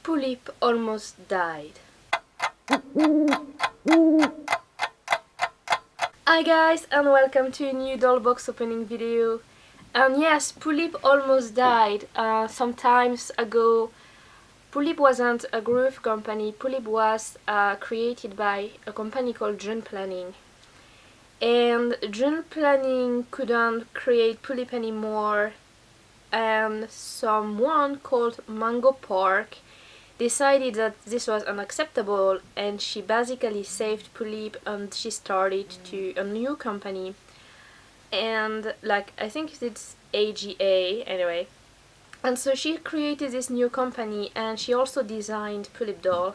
Pullip almost died. Hi guys, and welcome to a new doll box opening video. And yes, Pullip almost died some times ago. Pullip wasn't a growth company. Pullip was created by a company called June Planning. And June Planning couldn't create Pullip anymore, and someone called Mango Park decided that this was unacceptable, and she basically saved Pullip and she started to a new company. And like, I think it's AGA anyway. And so she created this new company, and she also designed Pullip doll.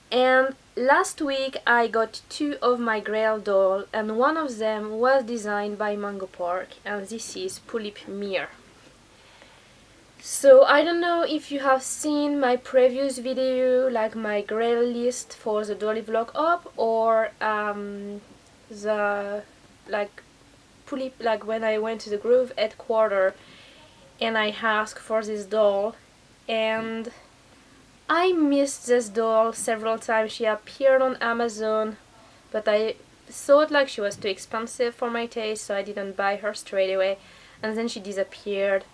And last week I got 2 of my Grail doll, and one of them was designed by Mango Park, and this is Pullip Mir. So I don't know if you have seen my previous video, like my Grail list for the dolly vlog up, or the like Pullip, like when I went to the Grove headquarters and I asked for this doll, and I missed this doll several times. She appeared on Amazon, but I thought like she was too expensive for my taste, so I didn't buy her straight away, and then she disappeared.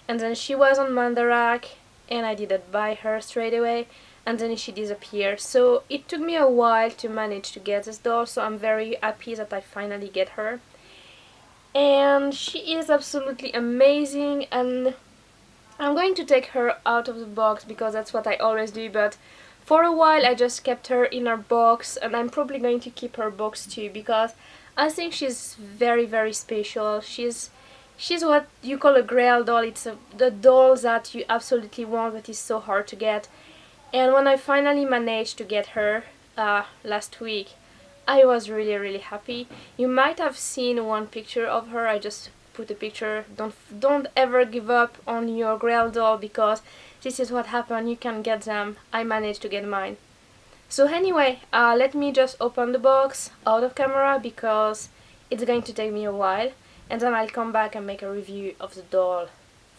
And then she was on Mandarak, and I didn't buy her straight away, and then she disappeared. So it took me a while to manage to get this doll, so I'm very happy that I finally get her. And she is absolutely amazing, and I'm going to take her out of the box because that's what I always do, but for a while I just kept her in her box, and I'm probably going to keep her box too because I think she's very, very special. She's what you call a Grail doll. It's the doll that you absolutely want, but is so hard to get. And when I finally managed to get her last week, I was really, really happy. You might have seen one picture of her. I just put a picture. Don't ever give up on your Grail doll, because this is what happened. You can get them. I managed to get mine. So anyway, let me just open the box out of camera because it's going to take me a while. And then I'll come back and make a review of the doll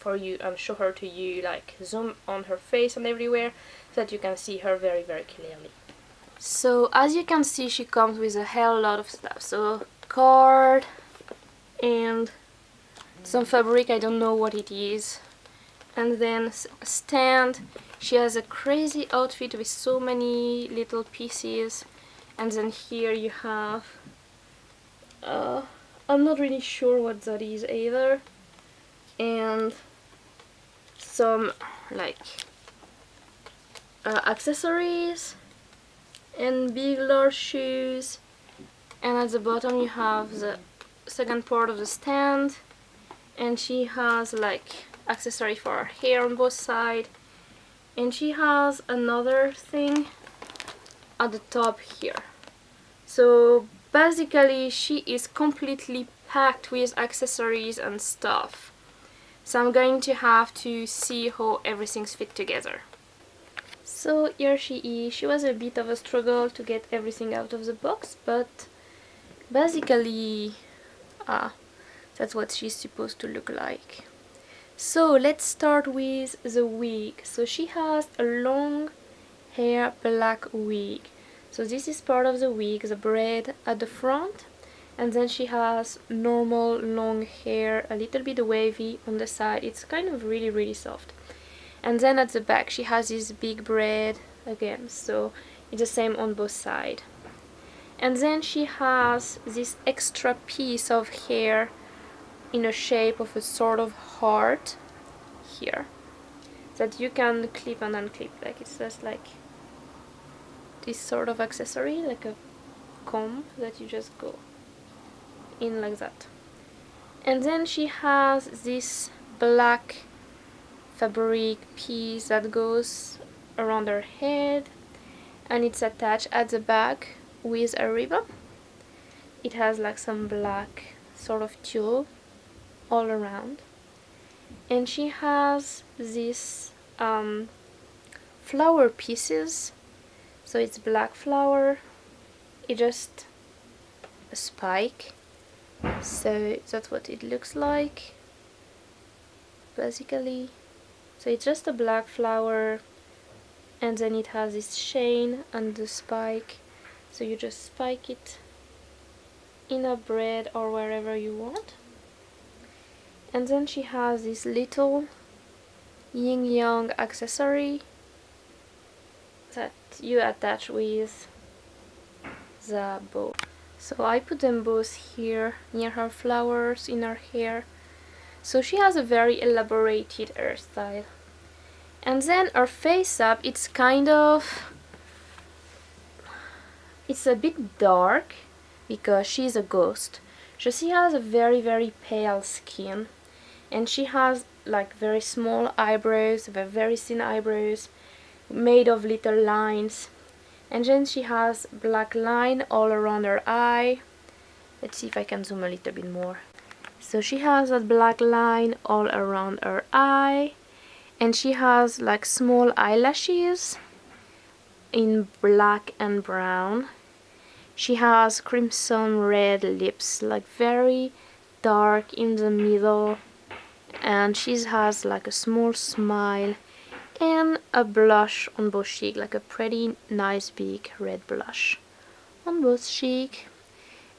for you and show her to you, like zoom on her face and everywhere so that you can see her very, very clearly. So as you can see, she comes with a hell lot of stuff. So card and some fabric, I don't know what it is. And then a stand. She has a crazy outfit with so many little pieces. And then here you have I'm not really sure what that is either, and some like accessories and big large shoes, and at the bottom you have the second part of the stand, and she has like accessory for her hair on both sides, and she has another thing at the top here. So basically she is completely packed with accessories and stuff. So I'm going to have to see how everything's fit together. So here she is. She was a bit of a struggle to get everything out of the box, but basically that's what she's supposed to look like. So let's start with the wig. So she has a long hair black wig. So this is part of the wig, the braid at the front, and then she has normal long hair, a little bit wavy on the side. It's kind of really, really soft. And then at the back she has this big braid again, so it's the same on both sides. And then she has this extra piece of hair in a shape of a sort of heart here that you can clip and unclip, like it's just like this sort of accessory, like a comb that you just go in like that. And then she has this black fabric piece that goes around her head, and it's attached at the back with a ribbon. It has like some black sort of tulle all around, and she has these flower pieces. So it's black flower, it's just a spike, so that's what it looks like basically. So it's just a black flower and then it has this chain and the spike, so you just spike it in a bread or wherever you want. And then she has this little yin yang accessory that you attach with the bow. So I put them both here near her flowers in her hair. So she has a very elaborated hairstyle. And then her face up, it's a bit dark because she's a ghost. So she has a very pale skin, and she has like very small eyebrows, very thin eyebrows made of little lines. And then she has black line all around her eye. Let's see if I can zoom a little bit more. So she has a black line all around her eye, and she has like small eyelashes in black and brown. She has crimson red lips, like very dark in the middle, and she has like a small smile and a blush on both cheeks, like a pretty nice big red blush on both cheeks.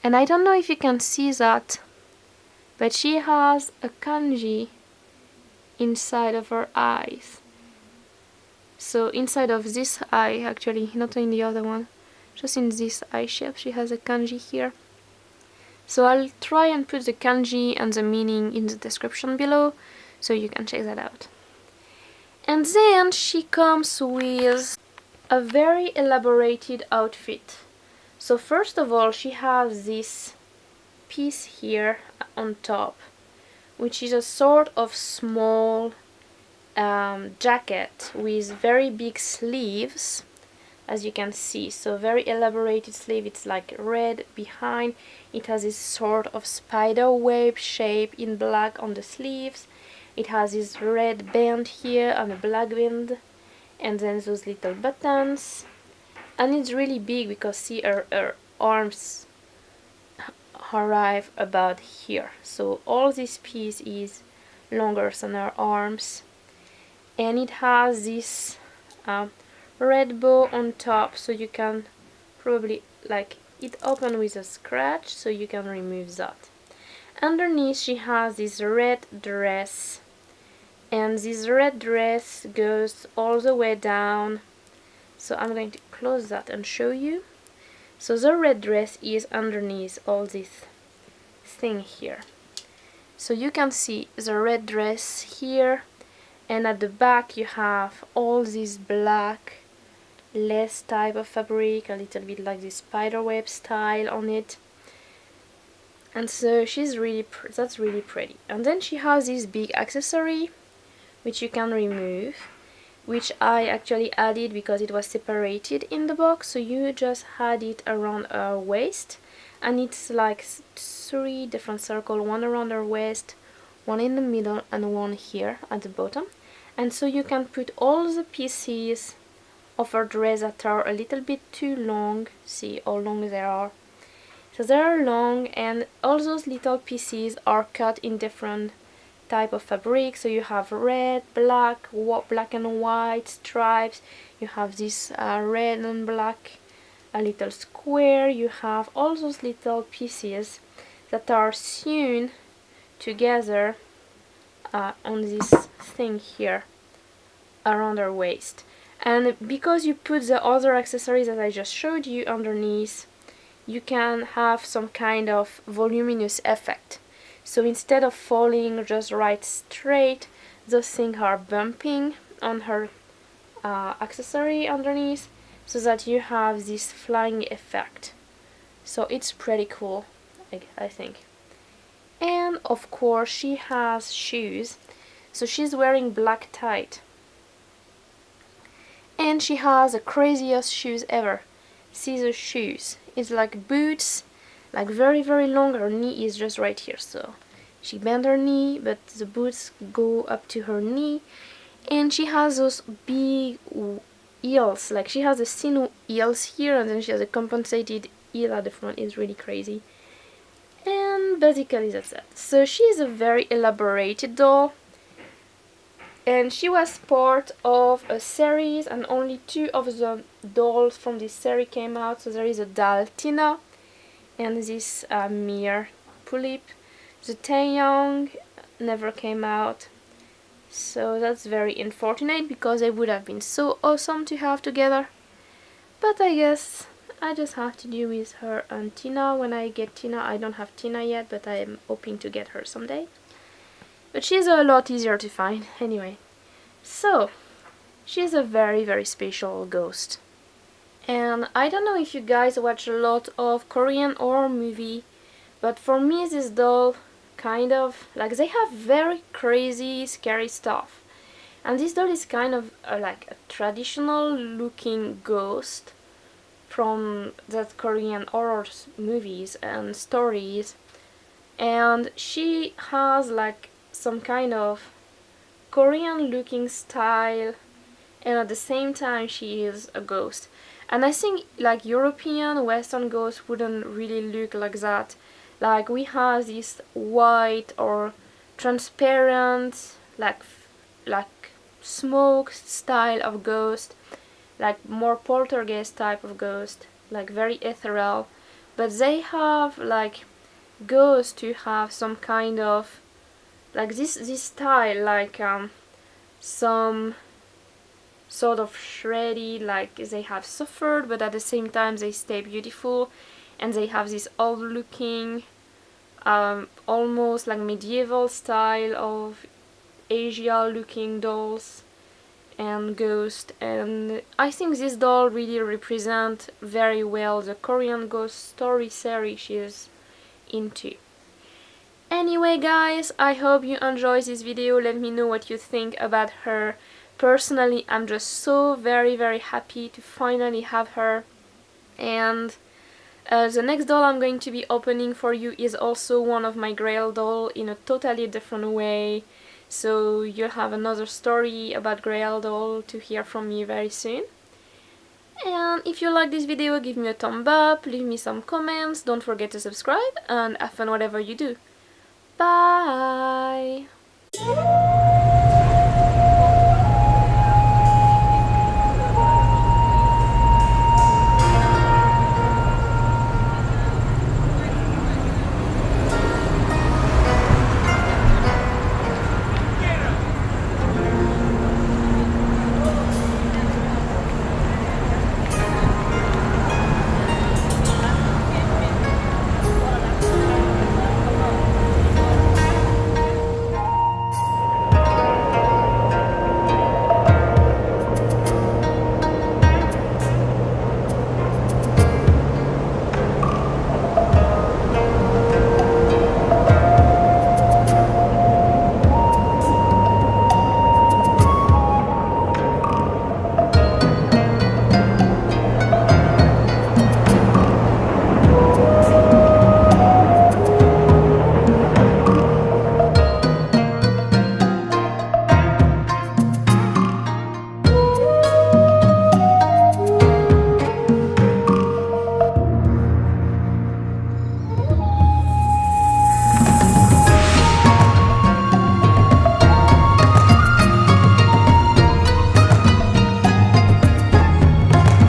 And I don't know if you can see that, but she has a kanji inside of her eyes. So inside of this eye, actually, not in the other one, just in this eye shape, she has a kanji here. So I'll try and put the kanji and the meaning in the description below, so you can check that out. And then she comes with a very elaborated outfit. So first of all, she has this piece here on top, which is a sort of small jacket with very big sleeves, as you can see. So very elaborated sleeve. It's like red behind. It has this sort of spider web shape in black on the sleeves. It has this red band here and a black band, and then those little buttons. And it's really big because see her arms arrive about here. So all this piece is longer than her arms. And it has this red bow on top, so you can probably like it open with a scratch, so you can remove that. Underneath she has this red dress, and this red dress goes all the way down. So I'm going to close that and show you. So the red dress is underneath all this thing here. So you can see the red dress here, and at the back you have all this black lace type of fabric, a little bit like this spiderweb style on it. And so she's that's really pretty. And then she has this big accessory which you can remove, which I actually added because it was separated in the box. So you just had it around her waist, and it's like 3 different circles, one around her waist, one in the middle, and one here at the bottom. And so you can put all the pieces of her dress that are a little bit too long. See how long they are. So they are long, and all those little pieces are cut in different type of fabric. So you have red, black, black and white stripes. You have this red and black, a little square. You have all those little pieces that are sewn together on this thing here around her waist. And because you put the other accessories that I just showed you underneath, you can have some kind of voluminous effect. So instead of falling just right straight, those things are bumping on her accessory underneath, so that you have this flying effect. So it's pretty cool, I think. And of course she has shoes. So she's wearing black tight, and she has the craziest shoes ever. See the shoes, it's like boots, like very long. Her knee is just right here, so she bends her knee, but the boots go up to her knee. And she has those big heels, like she has the thin heels here, and then she has a compensated heel at the front. It's really crazy. And basically that's it. So she's a very elaborated doll, and she was part of a series, and only 2 of the dolls from this series came out. So there is a doll Tina and this Mir Pullip. The Taeyang never came out, so that's very unfortunate because they would have been so awesome to have together. But I guess I just have to deal with her and Tina when I get Tina. I don't have Tina yet, but I am hoping to get her someday. But she's a lot easier to find anyway. So, she's a very special ghost. And I don't know if you guys watch a lot of Korean horror movie, but for me this doll kind of, like, they have very crazy, scary stuff. And this doll is kind of like a traditional looking ghost from that Korean horror movies and stories. And she has like some kind of Korean looking style, and at the same time she is a ghost. And I think like European Western ghosts wouldn't really look like that. Like we have this white or transparent, like smoke style of ghost, like more poltergeist type of ghost, like very ethereal. But they have like ghosts who have some kind of like this style, like some sort of shreddy, like they have suffered but at the same time they stay beautiful, and they have this old looking almost like medieval style of Asia looking dolls and ghosts. And I think this doll really represents very well the Korean ghost story series she is into. Anyway guys, I hope you enjoyed this video. Let me know what you think about her. Personally, I'm just so very happy to finally have her. And the next doll I'm going to be opening for you is also one of my Grail doll in a totally different way. So you'll have another story about Grail doll to hear from me very soon. And if you like this video, give me a thumb up, leave me some comments, don't forget to subscribe, and have fun whatever you do. Bye!